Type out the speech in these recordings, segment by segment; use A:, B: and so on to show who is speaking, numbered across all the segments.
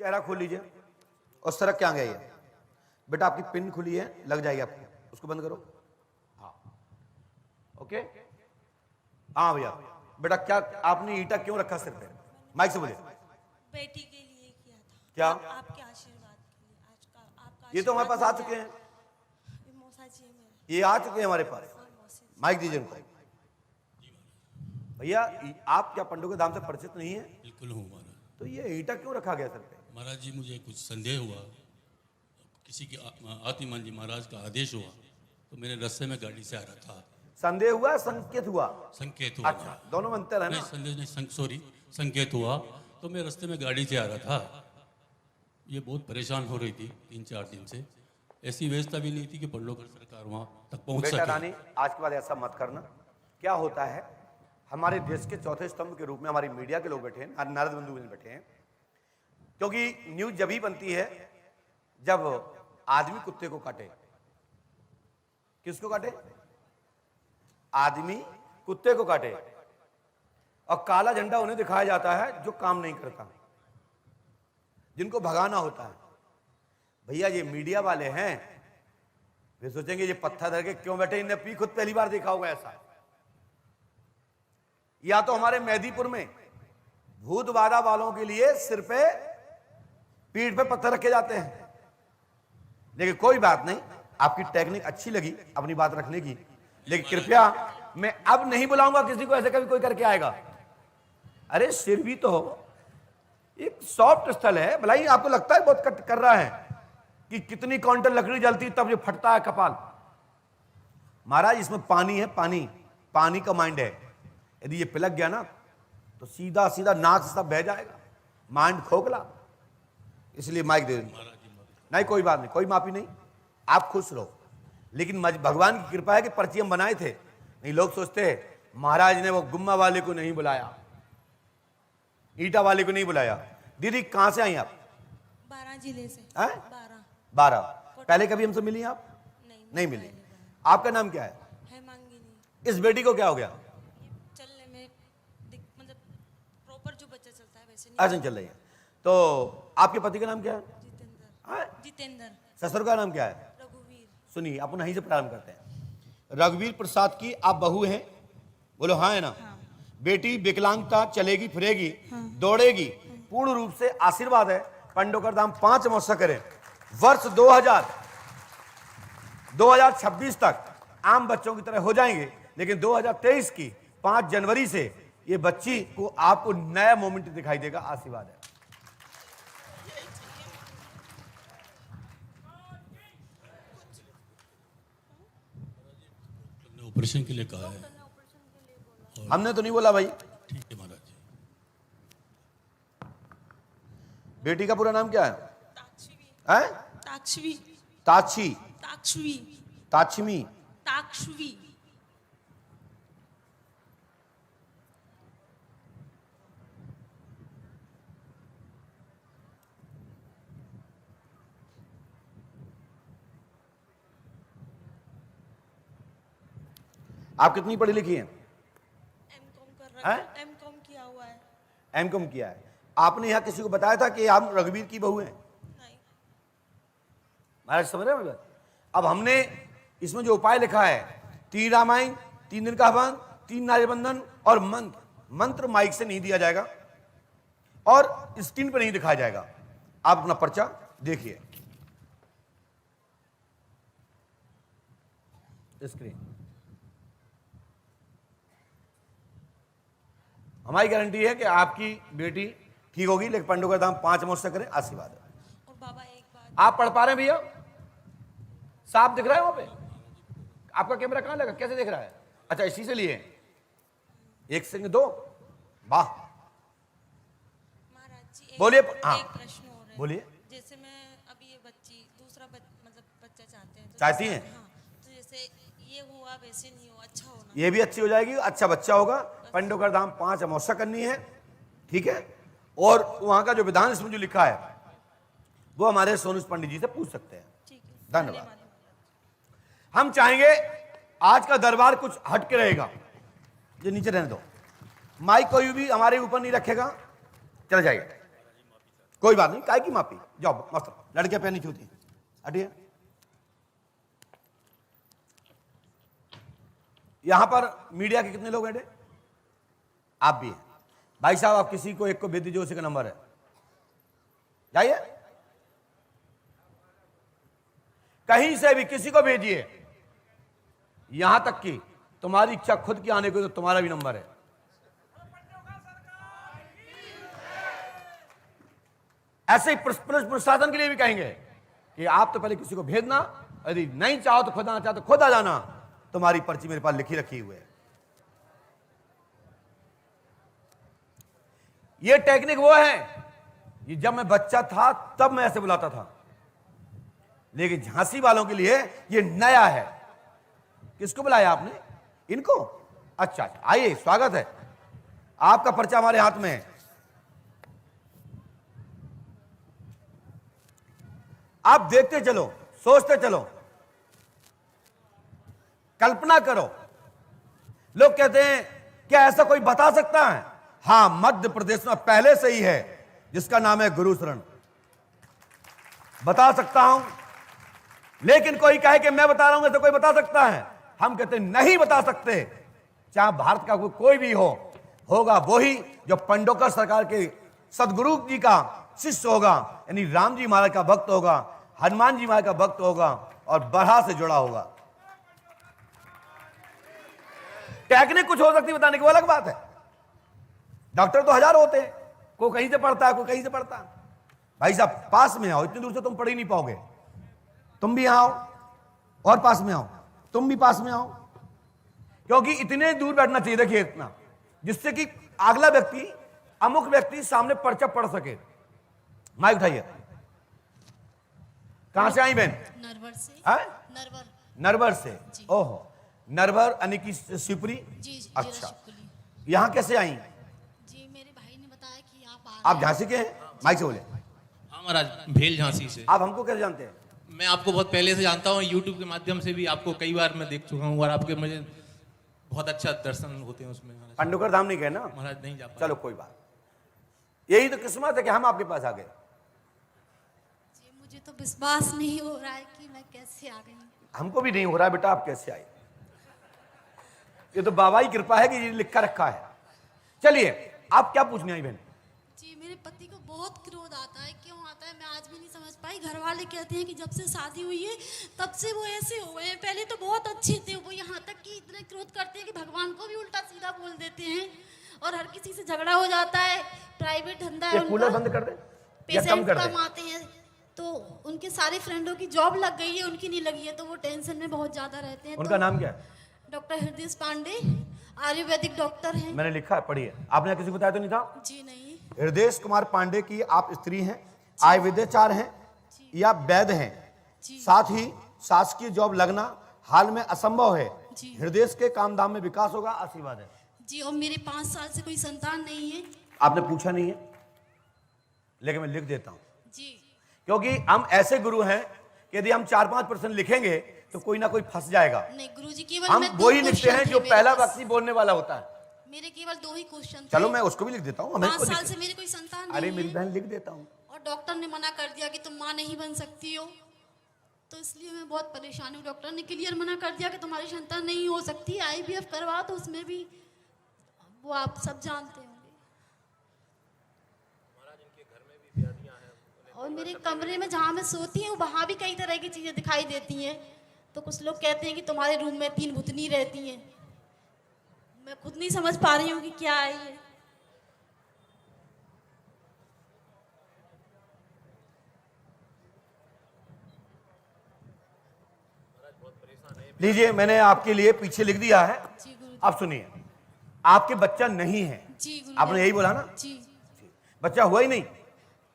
A: चेहरा खोल लीजिए और सरक के आगे आइए। बेटा आपकी पिन खुली है, लग जाएगी आपको, उसको बंद करो। हाँ ओके। हाँ भैया, बेटा क्या आपने ईटा क्यों रखा सिर पे? माइक से बोलिए।
B: बेटी के लिए किया था।
A: क्या?
B: आपके आशीर्वाद के लिए। आज का आपका
A: ये तो हमारे पास आ चुके हैं,
B: मौसा जी है मेरे।
A: ये आ चुके हैं हमारे पास। माइक दीजिए उनको। भैया आप क्या पंडों के धाम से परिचित नहीं है?
C: बिल्कुल हूँ महाराज।
A: तो ये ईटा क्यों रखा गया सर पे?
C: महाराज जी मुझे कुछ संदेह हुआ, किसी की आतिमान जी महाराज का आदेश हुआ, तो मेरे रास्ते में गाड़ी से आ रहा था।
A: संदेह हुआ, संकेत हुआ?
C: संकेत हुआ।
A: अच्छा, दोनों में अंतर है ना?
C: नहीं संदेह नहीं, सॉरी संकेत हुआ। तो मैं रास्ते में गाड़ी से आ रहा था, ये बहुत परेशान हो रही थी 3-4 दिन से। ऐसी व्यवस्था भी नहीं थी कि पल्लोकर सरकार वहाँ तक पहुँच
A: बेटा
C: सके।
A: रानी आज के बाद ऐसा मत करना। क्या होता है, हमारे देश के चौथे स्तंभ के रूप में हमारी मीडिया के लोग बैठे हैं, नारद बंधु बैठे हैं, क्योंकि न्यूज जब ही बनती है जब आदमी कुत्ते को काटे। किसको काटे? आदमी कुत्ते को काटे। और काला झंडा उन्हें दिखाया जाता है जो काम नहीं करता, जिनको भगाना होता है। भैया ये मीडिया वाले हैं, वे सोचेंगे ये पत्थर धर के क्यों बैठे, इन्हें पी खुद पहली बार देखा होगा ऐसा। या तो हमारे मेहदीपुर में भूत बाधा वालों के लिए सिर पे पीठ पे पत्थर रखे जाते हैं। लेकिन कोई बात नहीं, आपकी टेक्निक अच्छी लगी अपनी बात रखने की, लेकिन कृपया मैं अब नहीं बुलाऊंगा किसी को, ऐसे कभी कोई करके आएगा। अरे सिर भी तो एक सॉफ्ट स्थल है, भलाई आपको लगता है बहुत कट कर रहा है कि कितनी क्विंटल लकड़ी जलती तब ये फटता है कपाल। महाराज इसमें पानी है, पानी का माइंड है। यदि ये पिलक गया ना तो सीधा सीधा नाक से सब बह जाएगा, माइंड खोखला। इसलिए माइक दे नहीं, कोई बात नहीं, कोई माफी नहीं, आप खुश रहो। लेकिन भगवान की कृपा है कि पर्ची हम बनाए थे, नहीं लोग सोचते हैं महाराज ने वो गुम्मा वाले को नहीं बुलाया, ईटा वाले को नहीं बुलाया। दीदी कहां से आई आप?
B: 12 जिले से।
A: 12। पहले कभी हमसे मिली आप? नहीं मिली। आपका नाम क्या है?
B: हेमांगिनी।
A: इस बेटी को क्या हो गया?
B: चलने में मतलब प्रॉपर जो बच्चा चलता है वैसे नहीं।
A: ऐसे नहीं चल रही है। तो आपके पति का नाम क्या है?
B: जितेंद्र।
A: ससुर का नाम क्या है?
B: रघुवीर।
A: सुनिए अपन यहीं से प्रारंभ करते हैं। रघुवीर प्रसाद की आप बहू हैं? बोलो हाँ है ना? हाँ। बेटी विकलांगता, चलेगी फिरेगी, हाँ। दौड़ेगी, पूर्ण रूप से आशीर्वाद है। पंडोकर धाम 5 अमावस्या करें। वर्ष 2026 तक आम बच्चों की तरह हो जाएंगे, लेकिन 2023 की 5 जनवरी से ये बच्ची को आपको नया मोमेंट दिखाई देगा। आशीर्वाद है।
C: ऑपरेशन के लिए कहा है।
A: हमने तो नहीं बोला भाई।
C: ठीक है महाराज जी।
A: बेटी का पूरा नाम क्या है?
B: ताक्षवी।
A: ताक्षी।
B: ताक्षवी।
A: ताक्षमी।
B: ताक्षवी।
A: आप कितनी पढ़ी लिखी हैं?
B: एमकॉम कर रहा है। एमकॉम किया हुआ है।
A: एमकॉम किया है। आपने यहाँ किसी को बताया था कि आप रघुवीर की बहू हैं?
B: नहीं।
A: महाराज समझ रहे हैं? अब हमने इसमें जो उपाय लिखा है, 3 रामायण, 3 दिन का हवन, 3 नारी बंधन और मंत्र माइक से नहीं दिया जाएगा और स्क्रीन पर नहीं दिखाया जाएगा। आप अपना पर्चा देखिए स्क्रीन। हमारी गारंटी है कि आपकी बेटी ठीक होगी, लेकिन पंडोकर धाम 5 अमावस्या करें। आशीर्वाद है।
B: और बाबा एक बात,
A: आप पढ़ पा रहे हैं भैया? साफ दिख रहा है वहां पे? आपका कैमरा कहां लगा, कैसे दिख रहा है? अच्छा इसी से लिए 1 से 2। वाह।
B: महाराज जी
A: बोलिए। हाँ
B: एक प्रश्न और है।
A: बोलिए।
B: जैसे मैं अभी ये बच्ची दूसरा मतलब बच्चा चाहते हैं तो
A: चाहती हैं?
B: हाँ, तो जैसे ये हुआ वैसे नहीं हो, अच्छा होना।
A: ये भी अच्छी हो जाएगी, अच्छा बच्चा होगा। पंडोकर धाम 5 अमावस्या करनी है, ठीक है। और वहां का जो विधान इसमें जो लिखा है वो हमारे सोनू पंडित जी से पूछ सकते हैं।
B: ठीक है,
A: धन्यवाद। हम चाहेंगे आज का दरबार कुछ हट के रहेगा। ये नीचे रहने दो, माइक कोई भी हमारे ऊपर नहीं रखेगा, चल जाइए। कोई बात नहीं, काय की माफी, जाओ मस्त, लड़के पे नहीं छूती, हटिए। यहां पर मीडिया के कितने लोग बैठे? आप भी हैं। भाई साहब आप किसी को एक को भेज दीजिए, उसी का नंबर है, जाइए कहीं से भी किसी को भेजिए, यहां तक कि तुम्हारी इच्छा खुद की आने को तो तुम्हारा भी नंबर है। ऐसे ही पुलिस प्रशासन के लिए भी कहेंगे कि आप तो पहले किसी को भेजना, यदि नहीं चाहो तो खुद आना, चाहो तो खुद आ जाना, तुम्हारी पर्ची मेरे पास लिखी रखी हुई है। ये टेक्निक वो है, ये जब मैं बच्चा था तब मैं ऐसे बुलाता था, लेकिन झांसी वालों के लिए ये नया है। किसको बुलाया आपने? इनको? अच्छा, आइए, स्वागत है, आपका पर्चा हमारे हाथ में है। आप देखते चलो, सोचते चलो, कल्पना करो। लोग कहते हैं क्या ऐसा कोई बता सकता है? हां, मध्य प्रदेश में पहले से ही है, जिसका नाम है गुरु शरण। बता सकता हूं, लेकिन कोई कहे कि मैं बता रहा हूं तो कोई बता सकता है? हम कहते नहीं बता सकते। चाहे भारत का कोई भी हो, होगा वही जो पंडोकर सरकार के सदगुरु जी का शिष्य होगा, यानी राम जी महाराज का भक्त होगा, हनुमान जी महाराज का भक्त होगा और बरहा से जुड़ा होगा। टेक्निक कुछ हो सकती बताने की, वो अलग बात है। डॉक्टर तो हजार होते हैं, कोई कहीं से पढ़ता है, कोई कहीं से पढ़ता है। भाई साहब पास में आओ, इतनी दूर से तुम पढ़ ही नहीं पाओगे। तुम भी आओ और पास में आओ, तुम भी पास में आओ, क्योंकि इतने दूर बैठना चाहिए, देखिए इतना, जिससे कि अगला व्यक्ति, अमुक व्यक्ति सामने पर्चा पढ़ सके। माइक उठाइए। कहां से आई बहन?
D: नरवर से।
A: नरवर? नरवर से। ओहो, नरवर यानी कि शिवपुरी?
D: जी जी,
A: अच्छा,
D: शिवपुरी।
A: यहाँ कैसे आई?
D: जी मेरे भाई ने बताया कि आप
A: झांसी के हैं? माइक से बोले।
E: हाँ महाराज, भेल झांसी से।
A: आप हमको कैसे जानते हैं?
E: मैं आपको बहुत पहले से जानता हूँ, यूट्यूब के माध्यम से भी आपको कई बार मैं देख चुका हूँ, और आपके मुझे बहुत अच्छा दर्शन होते हैं उसमें।
A: पंडोकर धाम नहीं गए ना?
E: महाराज नहीं जा पाए।
A: चलो कोई बात, यही तो किस्मत है कि हम आपके पास आ गए।
D: जी मुझे तो विश्वास नहीं हो रहा है कि मैं कैसे आ गई।
A: हमको भी नहीं हो रहा है बेटा, आप कैसे आए? ये तो बाबा की कृपा है कि ये लिखा रखा है। चलिए, आप क्या पूछने आई बहन?
D: जी मेरे पति को बहुत क्रोध आता है, क्यों आता है मैं आज भी नहीं समझ पाई। घर वाले कहते हैं कि जब से शादी हुई है तब से वो ऐसे हो गए हैं, पहले तो बहुत अच्छे थे वो, यहाँ तक कि इतने क्रोध करते हैं कि भगवान को भी उल्टा सीधा बोल देते हैं, और हर किसी से झगड़ा हो जाता है। प्राइवेट धंधा है
A: ये कूलर
D: उनका,
A: बंद कर दे या कम
D: पेशेंट
A: कर दे।
D: कम आते हैं, तो उनके सारे फ्रेंडों की जॉब लग गई है, उनकी नहीं लगी है, तो वो टेंशन में बहुत ज्यादा रहते हैं।
A: उनका नाम क्या है?
D: डॉक्टर हृदय पांडे, आयुर्वेदिक डॉक्टर हैं।
A: मैंने लिखा है, पढ़िए। आपने किसी को बताया तो नहीं था?
D: जी नहीं।
A: हृदय कुमार पांडे की आप स्त्री हैं, आयुर्वेदाचार्य हैं या वैद्य हैं, साथ ही शासकीय जॉब लगना हाल में असंभव है।
D: जी।
A: हृदय के काम धाम में विकास होगा, आशीर्वाद है।
D: जी, और मेरे 5 साल से कोई संतान नहीं है।
A: आपने पूछा नहीं है, लेकिन मैं लिख देता हूं,
D: जी
A: क्योंकि हम ऐसे गुरु हैं कि यदि हम 4-5% लिखेंगे तो कोई ना कोई फंस जाएगा।
D: नहीं गुरुजी, केवल
A: हम
D: मैं 2
A: वही लिखते
D: क्वेश्चन
A: हैं
D: थे
A: जो
D: मेरे
A: पहला
D: पास।
A: व्यक्ति बोलने वाला होता है।
D: मेरे केवल 2 ही क्वेश्चन थे।
A: चलो मैं उसको भी लिख देता हूँ।
D: 5 साल से मेरी कोई संतान
A: अरे
D: नहीं
A: मेरी
D: है,
A: बहन लिख देता हूँ।
D: और डॉक्टर ने मना कर दिया कि तुम माँ नहीं बन सकती हो, तो इसलिए मैं बहुत परेशान हूँ। डॉक्टर ने क्लियर मना कर दिया कि तुम्हारी संतान नहीं हो सकती। IVF करवा तो उसमें भी वो आप सब जानते होंगे। और मेरे कमरे में जहाँ मैं सोती हूँ वहाँ भी कई तरह की चीजें दिखाई देती हैं। तो कुछ लोग कहते हैं कि तुम्हारे रूम में 3 भूतनी रहती हैं। मैं खुद नहीं समझ पा रही हूँ कि क्या है ये।
A: लीजिए, मैंने आपके लिए पीछे लिख दिया है।
D: जी गुरु
A: आप सुनिए, आपके बच्चा नहीं है,
D: जी गुरु
A: आपने यही बोला ना?
D: जी
A: बच्चा हुआ ही नहीं?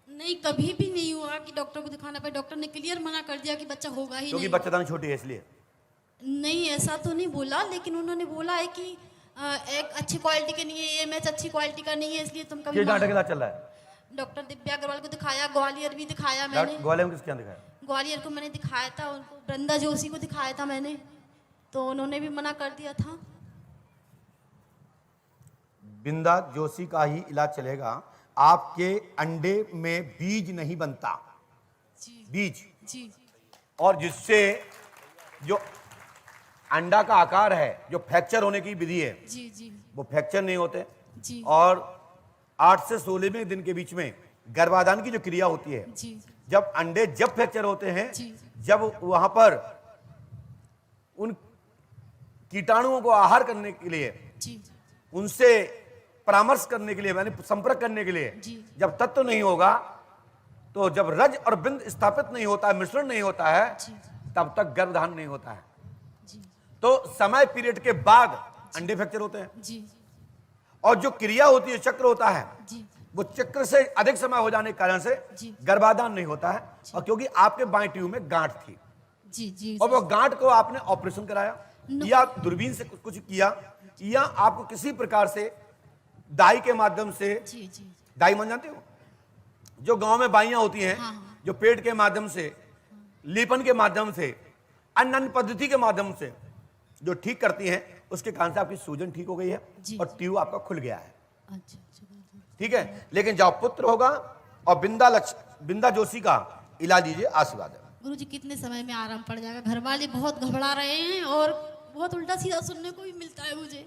D: नहीं, कभी भी नहीं हुआ कि डॉक्टर को दिखाना पड़े। डॉक्टर ने क्लियर मना कर दिया कि बच्चा होगा ही
A: क्योंकि
D: नहीं।
A: बच्चादानी छोटी है इसलिए।
D: नहीं ऐसा तो नहीं बोला, लेकिन उन्होंने बोला है कि एक अच्छी क्वालिटी के नहीं है, ये मैच अच्छी क्वालिटी का नहीं है, इसलिए तुम कभी
A: किस डॉक्टर के साथ चल रहा है?
D: डॉक्टर दिव्या अग्रवाल को दिखाया, ग्वालियर भी दिखाया मैंने।
A: ग्वालियर में किसके यहाँ दिखाया?
D: ग्वालियर को मैंने दिखाया था, उनको वृंदा जोशी को दिखाया था मैंने, तो उन्होंने भी मना कर दिया था।
A: बिंदा जोशी का ही इलाज चलेगा, आपके अंडे में बीज नहीं बनता,
D: जी
A: बीज,
D: जी
A: और जिससे जो अंडा का आकार है, जो फ्रैक्चर होने की विधि है,
D: जी जी
A: वो फ्रैक्चर नहीं होते।
D: जी
A: और 8 से 16वें दिन के बीच में गर्भाधान की जो क्रिया होती है,
D: जी
A: जब अंडे जब फ्रैक्चर होते हैं,
D: जी
A: जब वहां पर उन कीटाणुओं को आहार करने के लिए,
D: जी
A: उनसे परामर्श करने के लिए, यानी संपर्क करने के लिए
D: जी।
A: जब तत्व नहीं होगा, तो जब रज और बिंद स्थापित नहीं होता है, मिश्रण नहीं होता है,
D: जी
A: तब तक गर्भधान नहीं होता है।
D: जी
A: तो समय पीरियड के बाद अंडे फ्रैक्चर होते हैं,
D: जी
A: और जो क्रिया होती है, चक्र होता है,
D: जी
A: वो चक्र से अधिक समय हो जाने के कारण से
D: जी।
A: गर्भाधान नहीं होता है। और क्योंकि आपके बाएं ट्यूब में गांठ थी,
D: जी जी
A: और वो गांठ को आपने ऑपरेशन कराया, या दूरबीन से कुछ किया, या आपको किसी प्रकार से दाई के माध्यम से,
D: जी जी
A: दाई मान जानते हो, जो गांव में बाइयां होती हैं,
D: हाँ, हाँ।
A: जो पेट के माध्यम से, लीपन के माध्यम से, अन्य पद्धति के माध्यम से जो ठीक करती हैं, उसके कारण से आपकी सूजन ठीक हो गई है
D: जी,
A: और ट्यूब आपका खुल गया है।
D: अच्छा
A: ठीक है, लेकिन जब पुत्र होगा और बिंदा जोशी का इलाज लीजिए, आशीर्वाद है।
D: गुरुजी कितने समय में आराम पड़ जाएगा? घर वाले बहुत घबरा रहे हैं और बहुत उल्टा सीधा सुनने को भी मिलता है मुझे।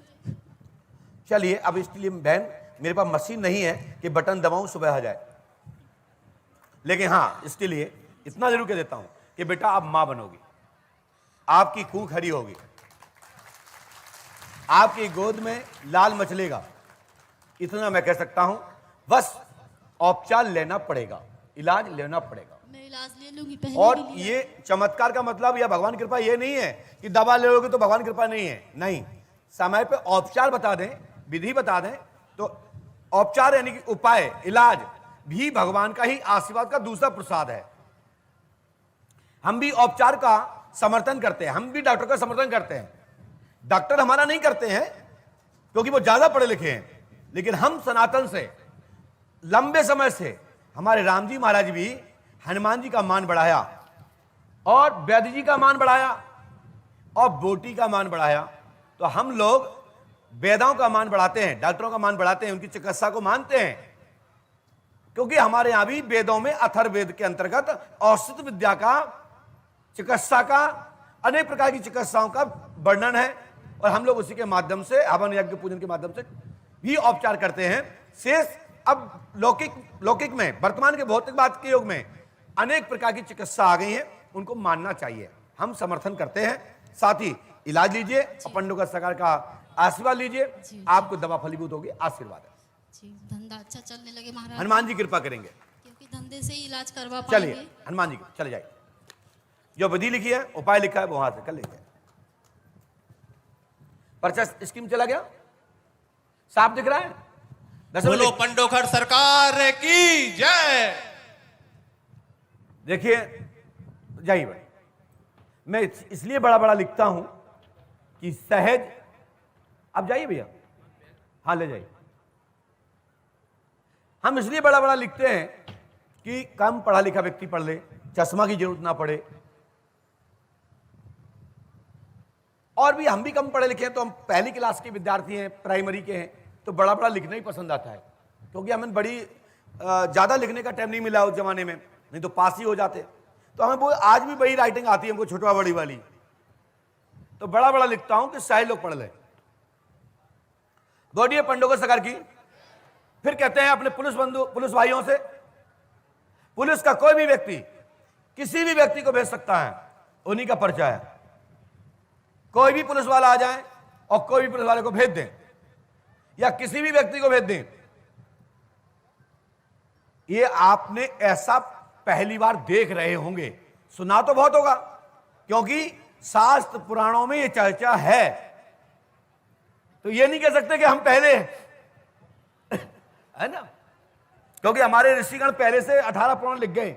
A: चलिए, अब इसके लिए बहन, मेरे पास मशीन नहीं है कि बटन दबाऊं सुबह आ जाए, लेकिन हाँ, इसके लिए इतना जरूर कह देता हूं कि बेटा आप मां बनोगी, आपकी कूख हरी होगी, आपकी गोद में लाल मचलेगा, इतना मैं कह सकता हूं। बस उपचार लेना पड़ेगा, इलाज लेना पड़ेगा।
D: मैं इलाज ले लूंगी, पहले
A: और
D: भी लिया।
A: ये चमत्कार का मतलब या भगवान कृपा ये नहीं है कि दवा ले लोगे तो भगवान कृपा नहीं है, नहीं। समय पे उपचार बता दें, विधि बता दें, तो उपचार यानी कि उपाय, इलाज भी भगवान का ही आशीर्वाद का दूसरा प्रसाद है। हम भी उपचार का समर्थन करते हैं, हम भी डॉक्टर का समर्थन करते हैं। डॉक्टर हमारा नहीं करते हैं क्योंकि वो ज्यादा पढ़े लिखे हैं, लेकिन हम सनातन से लंबे समय से, हमारे राम जी महाराज भी हनुमान जी का मान बढ़ाया, और वैद्य जी का मान बढ़ाया, और बोटी का मान बढ़ाया। तो हम लोग वेदाओं का मान बढ़ाते हैं, डॉक्टरों का मान बढ़ाते हैं, उनकी चिकित्सा को मानते हैं, क्योंकि हमारे यहां भी वेदों में अथर्ववेद के अंतर्गत औषध विद्या का, चिकित्सा का, अनेक प्रकार की चिकित्साओं का वर्णन है, और हम लोग उसी के माध्यम से, हवन यज्ञ पूजन के माध्यम से भी उपचार करते हैं। शेष अब लौकिक में, वर्तमान के भौतिकवाद के युग में अनेक प्रकार की चिकित्सा आ गई है, उनको मानना चाहिए, हम समर्थन करते हैं। साथ ही इलाज लीजिए, अपंडों का सरकार का आशीर्वाद लीजिए, आपको दवा फलीभूत होगी, आशीर्वाद है।
D: जी, धंधा अच्छा चलने लगे महाराज,
A: हनुमान जी कृपा करेंगे।
D: क्योंकि धंधे से ही इलाज करवा
A: चलिए,
D: पाएंगे।
A: हनुमान जी चले जाइए, जो विधि लिखी है, उपाय लिखा है, वो वहां से कर लीजिए। पर्चा स्कीम चला गया, साफ दिख रहा है?
E: बोलो पंडोखर सरकार की जय।
A: देखिए, जाइए भाई, मैं इसलिए बड़ा बड़ा लिखता हूं कि सहज, अब जाइए भैया, हाँ ले जाइए। हम इसलिए बड़ा बड़ा लिखते हैं कि कम पढ़ा लिखा व्यक्ति पढ़ ले, चश्मा की जरूरत ना पड़े। और भी हम भी कम पढ़े लिखे हैं, तो हम पहली क्लास के विद्यार्थी हैं, प्राइमरी के हैं, तो बड़ा बड़ा लिखना ही पसंद आता है, क्योंकि हमें बड़ी ज्यादा लिखने का टाइम नहीं मिला उस जमाने में, नहीं तो पास ही हो जाते। तो हमें वो आज भी बड़ी राइटिंग आती है हमको, छोटा बड़ी वाली, तो बड़ा बड़ा लिखता हूं कि शायद लोग पढ़ ले। गौड़िए पंडों सरकार की। फिर कहते हैं अपने पुलिस भाइयों से, पुलिस का कोई भी व्यक्ति किसी भी व्यक्ति को भेज सकता है, उन्हीं का पर्चा है। कोई भी पुलिस वाला आ जाए और कोई भी पुलिस वाले को भेज दें, या किसी भी व्यक्ति को भेज दें, ये आपने ऐसा पहली बार देख रहे होंगे, सुना तो बहुत होगा, क्योंकि शास्त्र पुराणों में ये चर्चा है। तो ये नहीं कह सकते कि हम पहले है ना, क्योंकि हमारे ऋषिगण पहले से 18 पुराण लिख गए,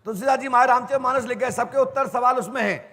A: तुलसीदास जी महाराज रामचरितमानस लिख गए, सबके उत्तर सवाल उसमें हैं।